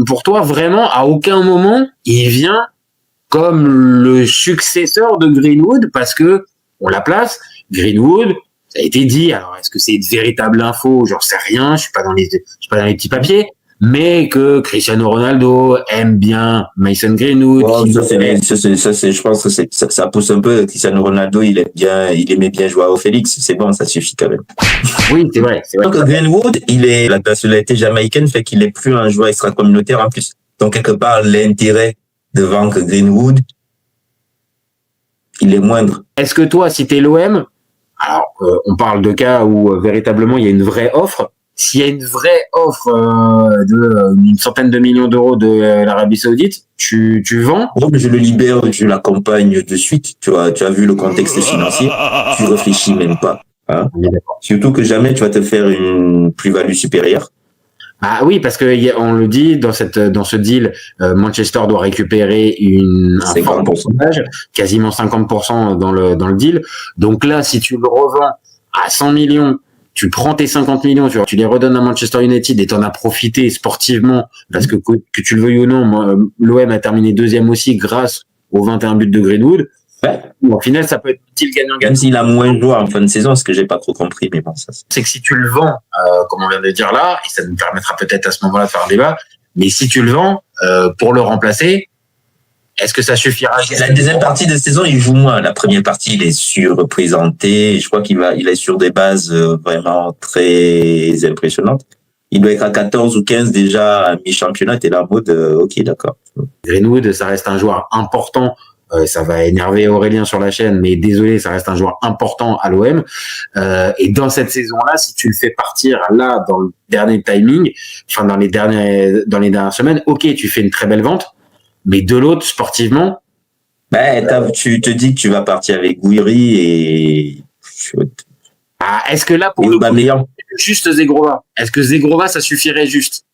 pour toi, vraiment, à aucun moment, il vient comme le successeur de Greenwood parce que on la place. Greenwood, ça a été dit. Alors, est-ce que c'est une véritable info? J'en sais rien. Je suis pas dans les petits papiers. Mais que Cristiano Ronaldo aime bien Mason Greenwood. Bon, je pense que ça pousse un peu. Cristiano Ronaldo, il aimait bien Joao Félix. C'est bon, ça suffit quand même. Oui, c'est vrai. Donc, Greenwood, la nationalité jamaïcaine fait qu'il est plus un joueur extra-communautaire en plus. Donc, quelque part, l'intérêt de vendre Greenwood, il est moindre. Est-ce que toi, si t'es l'OM, alors on parle de cas où véritablement il y a une vraie offre. S'il y a une vraie offre d'une centaine de millions d'euros de l'Arabie Saoudite, tu vends? Bon, je le libère, je l'accompagne de suite. Tu as vu le contexte financier, tu réfléchis même pas. Hein? Surtout que jamais tu vas te faire une plus-value supérieure. Ah oui, parce que on le dit dans ce deal, Manchester doit récupérer un fort pourcentage, quasiment 50% dans le deal. Donc là, si tu le revends à 100 millions, tu prends tes 50 millions, tu les redonnes à Manchester United et t'en as profité sportivement parce que tu le veuilles ou non, l'OM a terminé deuxième aussi grâce aux 21 buts de Greenwood. Ouais. Au final, ça peut être un deal gagnant-gagnant. Même s'il a moins joué en fin de saison, ce que j'ai pas trop compris, mais bon, ça. C'est que si tu le vends, comme on vient de le dire là, et ça nous permettra peut-être à ce moment-là de faire un débat, mais si tu le vends pour le remplacer, est-ce que ça suffira? La deuxième partie de saison, il joue moins. La première partie, il est surreprésenté. Je crois il est sur des bases vraiment très impressionnantes. Il doit être à 14 ou 15 déjà à mi-championnat. T'es là en mode, ok, d'accord. Greenwood, ça reste un joueur important. Ça va énerver Aurélien sur la chaîne, mais désolé, ça reste un joueur important à l'OM. Et dans cette saison-là, si tu le fais partir là dans le dernier timing, enfin dans les dernières semaines, ok, tu fais une très belle vente. Mais de l'autre, sportivement, tu te dis que tu vas partir avec Gouiri et est-ce que là pour Aubameyang, juste Zegrova, est-ce que Zegrova ça suffirait juste?